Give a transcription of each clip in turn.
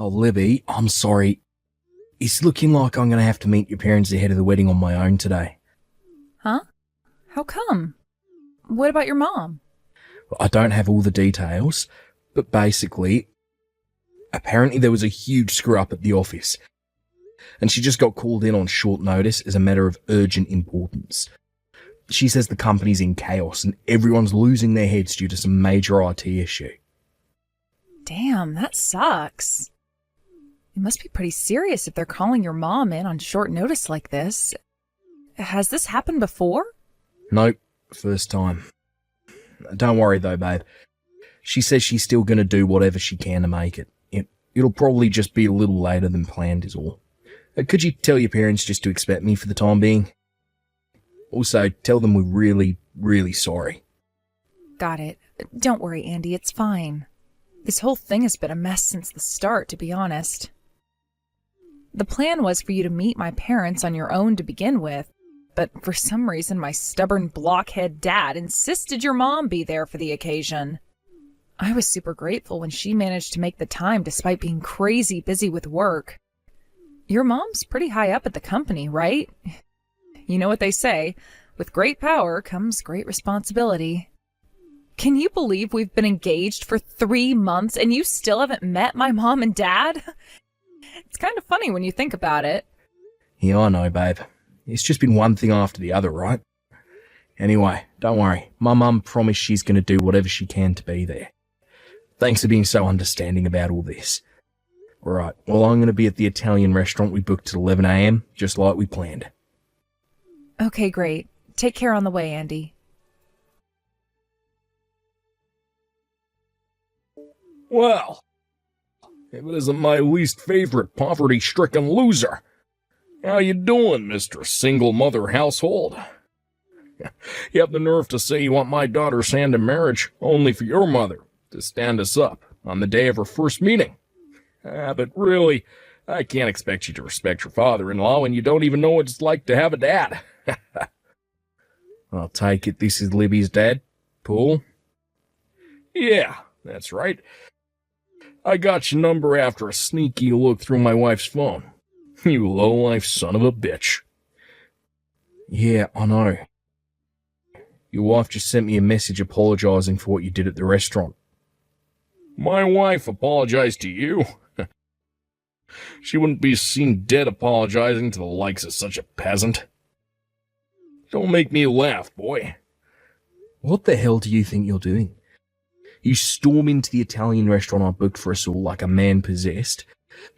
Oh, Libby, I'm sorry. It's looking like I'm going to have to meet your parents ahead of the wedding on my own today. Huh? How come? What about your mom? I don't have all the details, but basically, apparently there was a huge screw-up at the office, and she just got called in on short notice as a matter of urgent importance. She says the company's in chaos and everyone's losing their heads due to some major IT issue. Damn, that sucks. It must be pretty serious if they're calling your mom in on short notice like this. Has this happened before? Nope, first time. Don't worry though, babe. She says she's still going to do whatever she can to make it. It'll probably just be a little later than planned is all. Could you tell your parents just to expect me for the time being? Also, tell them we're really, really sorry. Got it. Don't worry, Andy, it's fine. This whole thing has been a mess since the start, to be honest. The plan was for you to meet my parents on your own to begin with, but for some reason my stubborn blockhead dad insisted your mom be there for the occasion. I was super grateful when she managed to make the time despite being crazy busy with work. Your mom's pretty high up at the company, right? You know what they say, with great power comes great responsibility. Can you believe we've been engaged for 3 months and you still haven't met my mom and dad? It's kind of funny when you think about it. Yeah, I know, babe. It's just been one thing after the other, right? Anyway, don't worry. My mum promised she's going to do whatever she can to be there. Thanks for being so understanding about all this. Alright, well, I'm going to be at the Italian restaurant we booked at 11 a.m, just like we planned. Okay, great. Take care on the way, Andy. Well, if it isn't my least favorite poverty-stricken loser. How you doing, Mr. Single Mother Household? You have the nerve to say you want my daughter's hand in marriage only for your mother to stand us up on the day of her first meeting. But really, I can't expect you to respect your father-in-law when you don't even know what it's like to have a dad. I'll take it this is Libby's dad, Paul? Yeah, that's right. I got your number after a sneaky look through my wife's phone. You low-life son of a bitch. Yeah, I know. Your wife just sent me a message apologizing for what you did at the restaurant. My wife apologized to you? She wouldn't be seen dead apologizing to the likes of such a peasant. Don't make me laugh, boy. What the hell do you think you're doing? You storm into the Italian restaurant I booked for us all like a man possessed,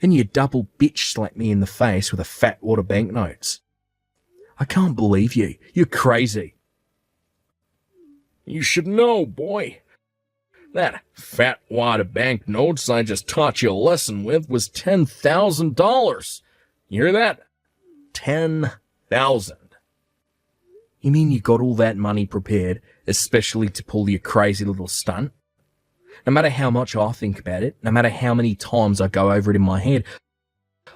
then you double bitch slap me in the face with a fat wad of banknotes. I can't believe you. You're crazy. You should know, boy. That fat wad of banknotes I just taught you a lesson with was $10,000. You hear that? 10,000. You mean you got all that money prepared, especially to pull your crazy little stunt? No matter how much I think about it, no matter how many times I go over it in my head,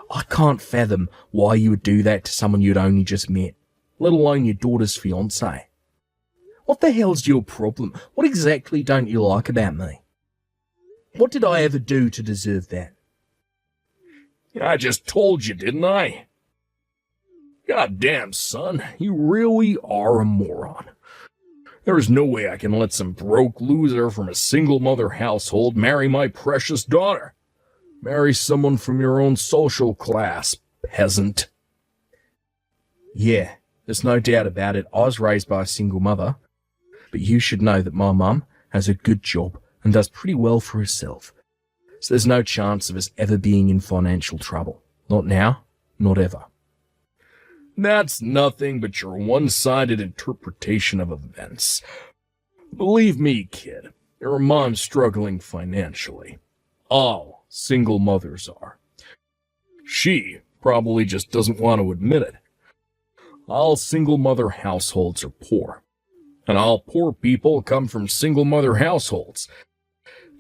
I can't fathom why you would do that to someone you'd only just met, let alone your daughter's fiancé. What the hell's your problem? What exactly don't you like about me? What did I ever do to deserve that? I just told you, didn't I? Goddamn, son, you really are a moron. There's no way I can let some broke loser from a single-mother household marry my precious daughter. Marry someone from your own social class, peasant. Yeah, there's no doubt about it. I was raised by a single mother. But you should know that my mum has a good job and does pretty well for herself. So there's no chance of us ever being in financial trouble. Not now, not ever. That's nothing but your one-sided interpretation of events. Believe me, kid, your mom's struggling financially. All single mothers are. She probably just doesn't want to admit it. All single mother households are poor. And all poor people come from single mother households.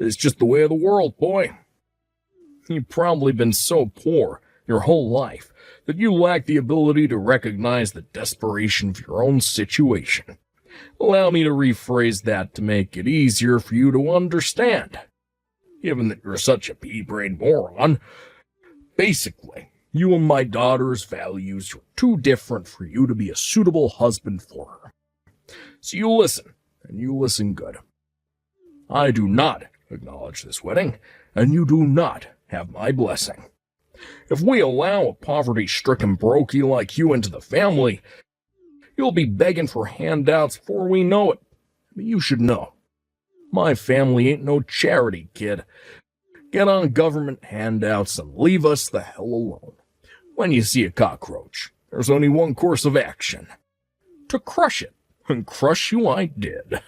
It's just the way of the world, boy. You've probably been so poor your whole life that you lack the ability to recognize the desperation of your own situation. Allow me to rephrase that to make it easier for you to understand. given that you're such a pea-brained moron. Basically, you and my daughter's values are too different for you to be a suitable husband for her. So you listen, and you listen good. I do not acknowledge this wedding, and you do not have my blessing. If we allow a poverty-stricken brokey like you into the family, you'll be begging for handouts before we know it. But you should know, my family ain't no charity, kid. Get on government handouts and leave us the hell alone. When you see a cockroach, there's only one course of action. To crush it. And crush you I did.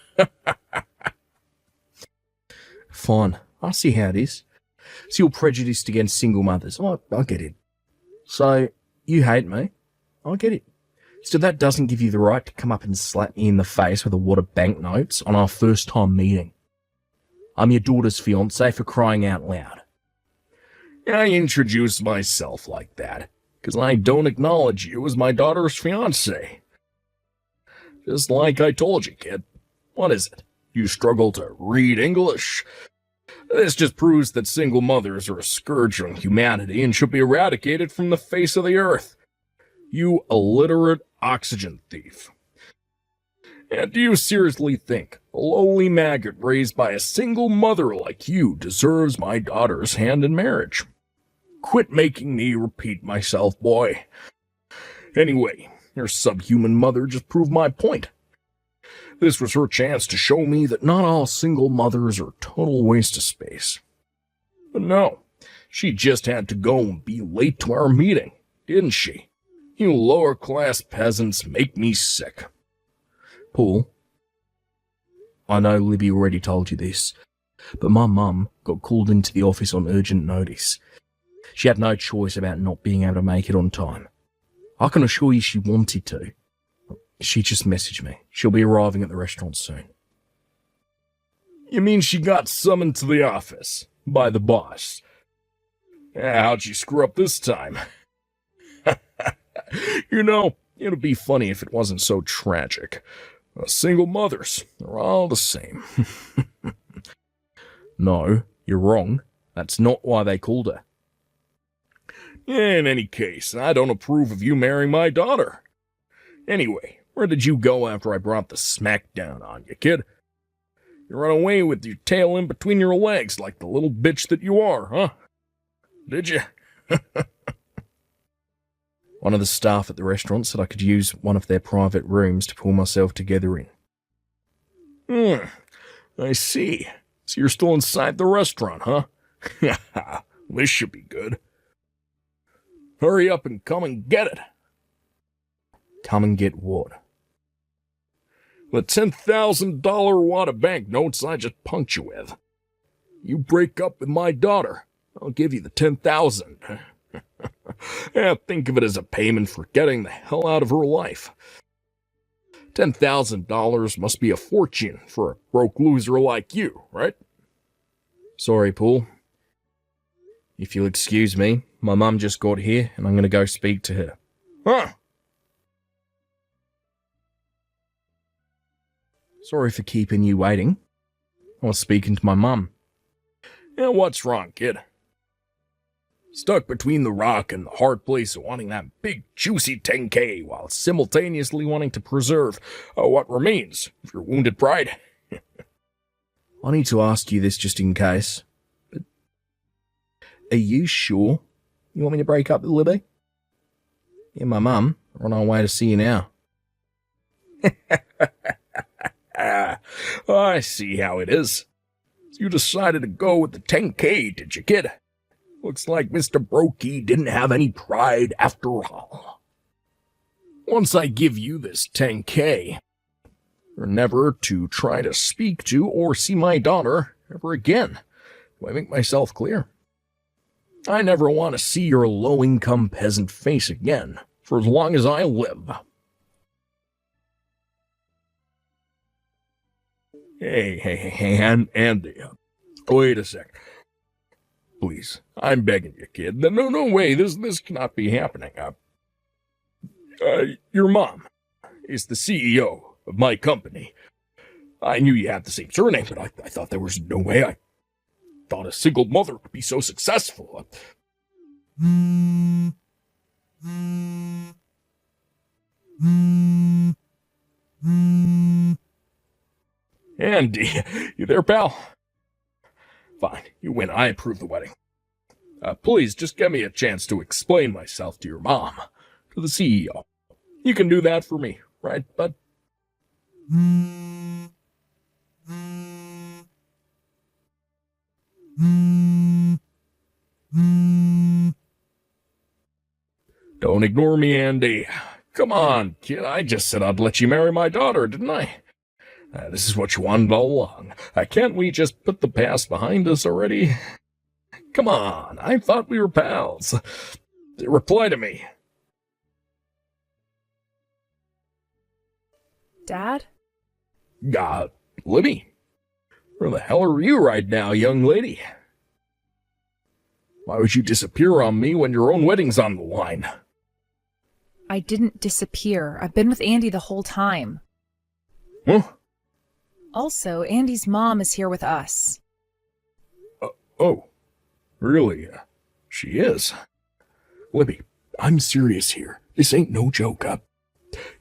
Fine, I see how it is. So you're prejudiced against single mothers. I get it. So, you hate me. I get it. Still, that doesn't give you the right to come up and slap me in the face with a wad of banknotes on our first time meeting. I'm your daughter's fiancé, for crying out loud. I introduce myself like that because I don't acknowledge you as my daughter's fiancé. Just like I told you, kid. What is it? You struggle to read English? This just proves that single mothers are a scourge on humanity and should be eradicated from the face of the earth. You illiterate oxygen thief. And do you seriously think a lowly maggot raised by a single mother like you deserves my daughter's hand in marriage? Quit making me repeat myself, boy. Anyway, your subhuman mother just proved my point. This was her chance to show me that not all single mothers are a total waste of space. But no, she just had to go and be late to our meeting, didn't she? You lower-class peasants make me sick. Paul, I know Libby already told you this, but my mum got called into the office on urgent notice. She had no choice about not being able to make it on time. I can assure you she wanted to. She just messaged me. She'll be arriving at the restaurant soon. You mean she got summoned to the office by the boss? How'd she screw up this time? You know, it'd be funny if it wasn't so tragic. Single mothers are all the same. No, you're wrong. That's not why they called her. In any case, I don't approve of you marrying my daughter. Anyway, where did you go after I brought the smack down on you, kid? You ran away with your tail in between your legs like the little bitch that you are, huh? Did you? One of the staff at the restaurant said I could use one of their private rooms to pull myself together in. I see. So you're still inside the restaurant, huh? This should be good. Hurry up and come and get it. Come and get what? The $10,000 wad of banknotes I just punked you with. You break up with my daughter, I'll give you the $10,000. Yeah, think of it as a payment for getting the hell out of her life. $10,000 must be a fortune for a broke loser like you, right? Sorry, Paul. If you'll excuse me, my mum just got here and I'm going to go speak to her. Huh? Sorry for keeping you waiting. I was speaking to my mum. Yeah, what's wrong, kid? Stuck between the rock and the hard place of wanting that big juicy 10K while simultaneously wanting to preserve what remains of your wounded pride. I need to ask you this just in case. But are you sure you want me to break up with Libby? Yeah, my mum are on our way to see you now. I see how it is. You decided to go with the 10K, did you, kid? Looks like Mr. Brokey didn't have any pride after all. Once I give you this 10K, you're never to try to speak to or see my daughter ever again. Do I make myself clear? I never want to see your low-income peasant face again for as long as I live. Hey, Andy, wait a sec. Please, I'm begging you, kid. No way, this cannot be happening. Your mom is the CEO of my company. I knew you had the same surname, but I thought there was no way thought a single mother could be so successful. Andy, you there, pal? Fine, you win. I approve the wedding. Please, just give me a chance to explain myself to your mom, to the CEO. You can do that for me, right, bud? Don't ignore me, Andy. Come on, kid. I just said I'd let you marry my daughter, didn't I? This is what you wanted all along. Can't we just put the past behind us already? Come on, I thought we were pals. Reply to me. Dad? Libby, where the hell are you right now, young lady? Why would you disappear on me when your own wedding's on the line? I didn't disappear. I've been with Andy the whole time. Huh? Also, Andy's mom is here with us. Oh, really? She is? Libby, I'm serious here. This ain't no joke.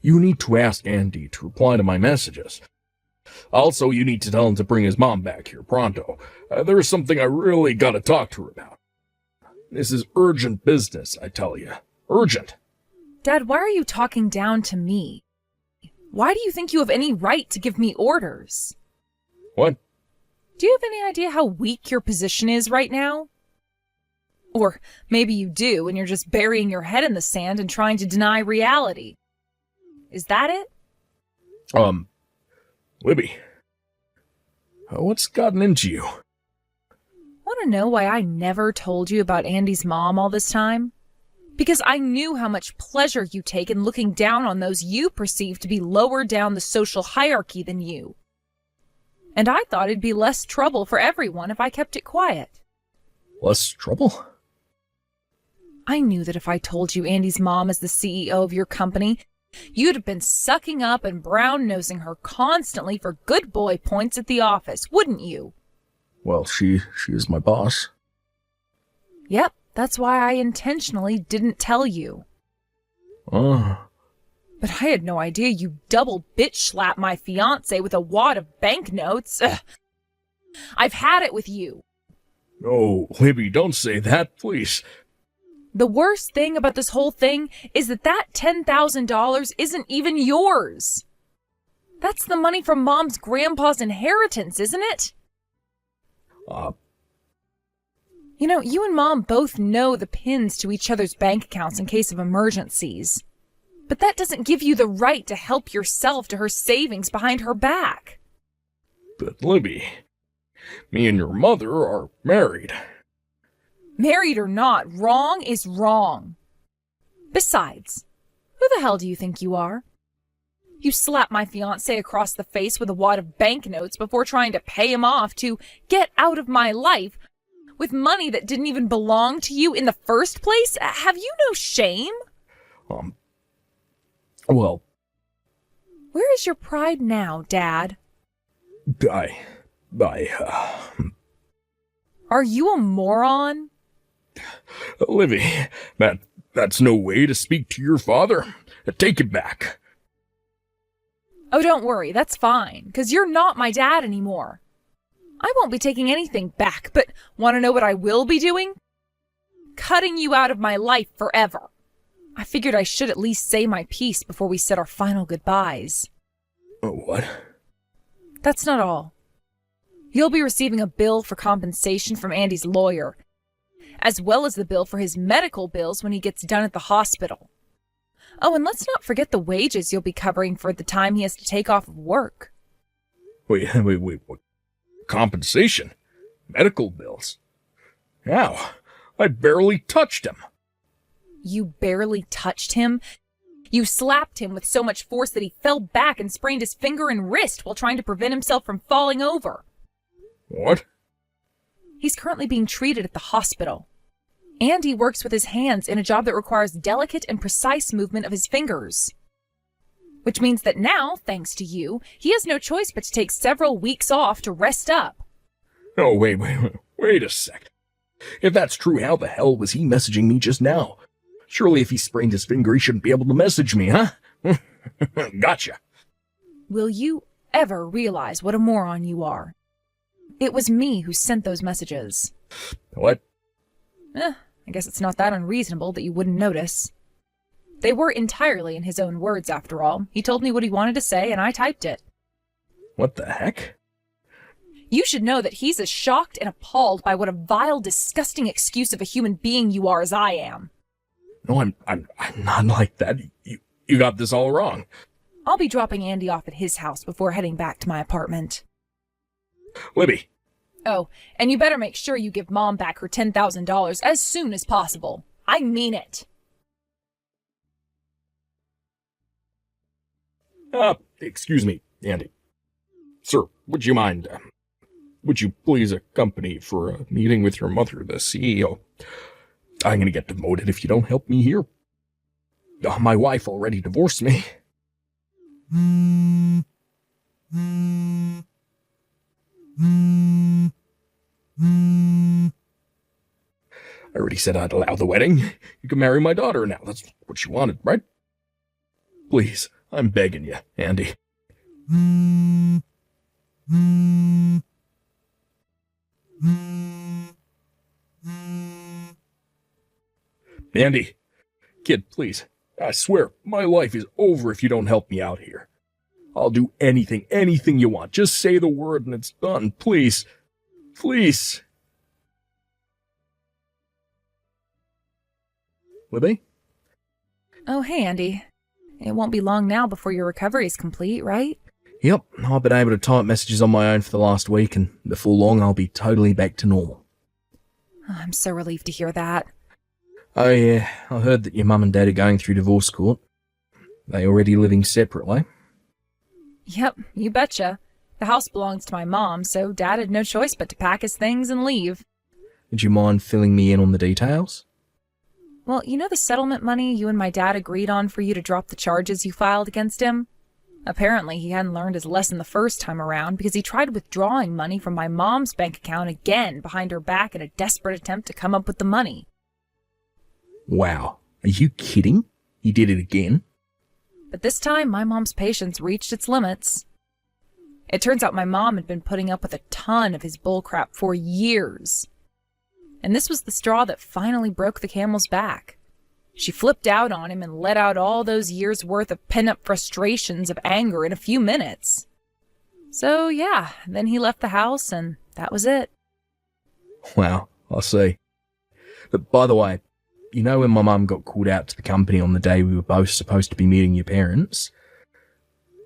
You need to ask Andy to reply to my messages. Also, you need to tell him to bring his mom back here pronto. There's something I really gotta talk to her about. This is urgent business, I tell you. Urgent. Dad, why are you talking down to me? Why do you think you have any right to give me orders? What? Do you have any idea how weak your position is right now? Or maybe you do, and you're just burying your head in the sand and trying to deny reality. Is that it? Libby. What's gotten into you? Want to know why I never told you about Andy's mom all this time? Because I knew how much pleasure you take in looking down on those you perceive to be lower down the social hierarchy than you. And I thought it'd be less trouble for everyone if I kept it quiet. Less trouble? I knew that if I told you Andy's mom is the CEO of your company, you'd have been sucking up and brown-nosing her constantly for good boy points at the office, wouldn't you? Well, she is my boss. Yep, that's why I intentionally didn't tell you. Oh. But I had no idea you double bitch-slapped my fiancé with a wad of banknotes. Ugh. I've had it with you. Oh, Libby, don't say that, please. The worst thing about this whole thing is that $10,000 isn't even yours. That's the money from Mom's grandpa's inheritance, isn't it? You know, you and Mom both know the pins to each other's bank accounts in case of emergencies. But that doesn't give you the right to help yourself to her savings behind her back. But Libby, me and your mother are married. Married or not, wrong is wrong. Besides, who the hell do you think you are? You slapped my fiancé across the face with a wad of banknotes before trying to pay him off to get out of my life with money that didn't even belong to you in the first place? Have you no shame? Well... Where is your pride now, Dad? Are you a moron? Livy, that's no way to speak to your father. Take it back. Oh, don't worry, that's fine, because you're not my dad anymore. I won't be taking anything back, but want to know what I will be doing? Cutting you out of my life forever. I figured I should at least say my piece before we said our final goodbyes. What? That's not all. You'll be receiving a bill for compensation from Andy's lawyer, as well as the bill for his medical bills when he gets done at the hospital. Oh, and let's not forget the wages you'll be covering for the time he has to take off of work. Wait, what? Compensation? Medical bills? How? I barely touched him. You barely touched him? You slapped him with so much force that he fell back and sprained his finger and wrist while trying to prevent himself from falling over. What? He's currently being treated at the hospital. Andy works with his hands in a job that requires delicate and precise movement of his fingers. Which means that now, thanks to you, he has no choice but to take several weeks off to rest up. Oh, wait. Wait a sec. If that's true, how the hell was he messaging me just now? Surely if he sprained his finger, he shouldn't be able to message me, huh? Gotcha. Will you ever realize what a moron you are? It was me who sent those messages. What? I guess it's not that unreasonable that you wouldn't notice. They were entirely in his own words, after all. He told me what he wanted to say, and I typed it. What the heck? You should know that he's as shocked and appalled by what a vile, disgusting excuse of a human being you are as I am. No, I'm not like that. You got this all wrong. I'll be dropping Andy off at his house before heading back to my apartment. Libby. Oh, and you better make sure you give Mom back her $10,000 as soon as possible. I mean it. Excuse me, Andy. Sir, would you mind, would you please accompany for a meeting with your mother, the CEO? I'm gonna get demoted if you don't help me here. My wife already divorced me. I already said I'd allow the wedding. You can marry my daughter now. That's what you wanted, right? Please, I'm begging you, Andy. Andy, kid, please. I swear, my life is over if you don't help me out here. I'll do anything you want. Just say the word and it's done. Please. Please. Libby? Oh, hey, Andy. It won't be long now before your recovery is complete, right? Yep, I've been able to type messages on my own for the last week, and before long I'll be totally back to normal. Oh, I'm so relieved to hear that. Oh yeah, I heard that your mum and dad are going through divorce court. They already living separately? Yep, you betcha. The house belongs to my mom, so Dad had no choice but to pack his things and leave. Would you mind filling me in on the details? Well, you know the settlement money you and my dad agreed on for you to drop the charges you filed against him? Apparently, he hadn't learned his lesson the first time around because he tried withdrawing money from my mom's bank account again behind her back in a desperate attempt to come up with the money. Wow, are you kidding? He did it again? But this time, my mom's patience reached its limits. It turns out my mom had been putting up with a ton of his bullcrap for years. And this was the straw that finally broke the camel's back. She flipped out on him and let out all those years' worth of pent-up frustrations of anger in a few minutes. So, yeah, then he left the house, and that was it. Wow, I see. But by the way, you know when my mum got called out to the company on the day we were both supposed to be meeting your parents?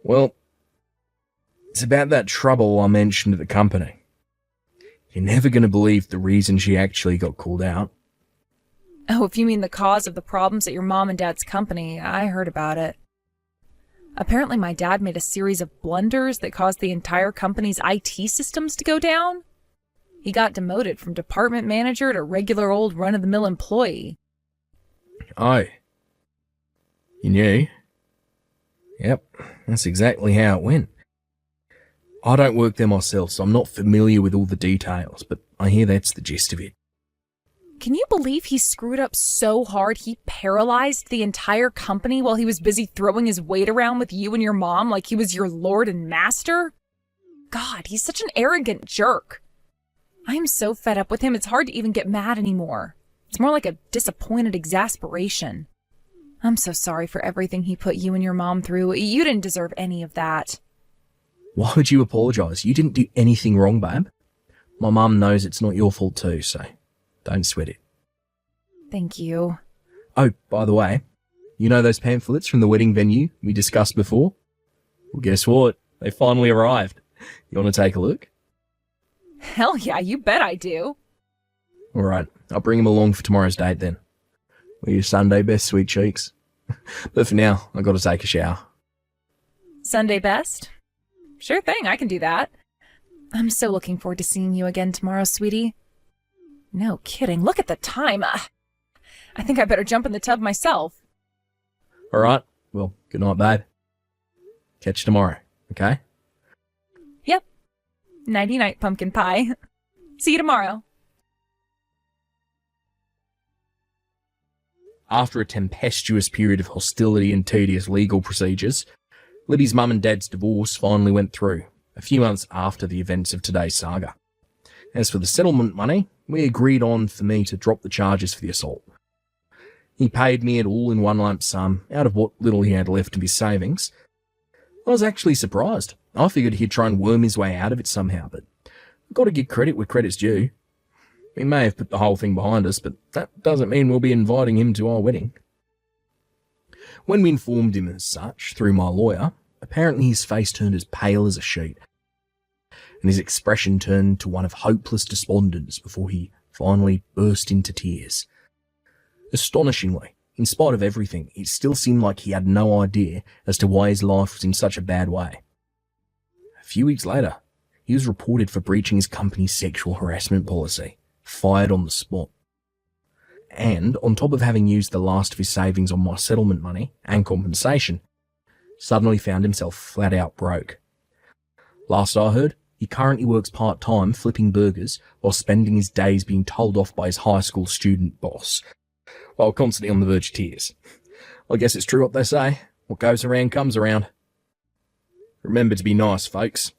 Well, it's about that trouble I mentioned at the company. You're never going to believe the reason she actually got called out. Oh, if you mean the cause of the problems at your mom and dad's company, I heard about it. Apparently my dad made a series of blunders that caused the entire company's IT systems to go down. He got demoted from department manager to regular old run-of-the-mill employee. Oh. You knew? Yep, that's exactly how it went. I don't work there myself, so I'm not familiar with all the details, but I hear that's the gist of it. Can you believe he screwed up so hard he paralyzed the entire company while he was busy throwing his weight around with you and your mom like he was your lord and master? God, he's such an arrogant jerk. I am so fed up with him, it's hard to even get mad anymore. It's more like a disappointed exasperation. I'm so sorry for everything he put you and your mom through. You didn't deserve any of that. Why would you apologise? You didn't do anything wrong, babe. My mum knows it's not your fault too, so don't sweat it. Thank you. Oh, by the way, you know those pamphlets from the wedding venue we discussed before? Well, guess what? They finally arrived. You want to take a look? Hell yeah, you bet I do. All right, I'll bring him along for tomorrow's date then. We're your Sunday best, sweet cheeks. But for now, I've got to take a shower. Sunday best? Sure thing, I can do that. I'm so looking forward to seeing you again tomorrow, sweetie. No kidding, look at the time. I think I better jump in the tub myself. All right, well, good night, babe. Catch you tomorrow, okay? Yep. Nighty-night, pumpkin pie. See you tomorrow. After a tempestuous period of hostility and tedious legal procedures, Libby's mum and dad's divorce finally went through, a few months after the events of today's saga. As for the settlement money, we agreed on for me to drop the charges for the assault. He paid me it all in one lump sum out of what little he had left of his savings. I was actually surprised. I figured he'd try and worm his way out of it somehow, but I've got to give credit where credit's due. We may have put the whole thing behind us, but that doesn't mean we'll be inviting him to our wedding. When we informed him as such, through my lawyer, apparently his face turned as pale as a sheet, and his expression turned to one of hopeless despondence before he finally burst into tears. Astonishingly, in spite of everything, it still seemed like he had no idea as to why his life was in such a bad way. A few weeks later, he was reported for breaching his company's sexual harassment policy, fired on the spot. And, on top of having used the last of his savings on my settlement money and compensation, suddenly found himself flat out broke. Last I heard, he currently works part-time flipping burgers while spending his days being told off by his high school student boss, while constantly on the verge of tears. I guess it's true what they say, what goes around comes around. Remember to be nice, folks.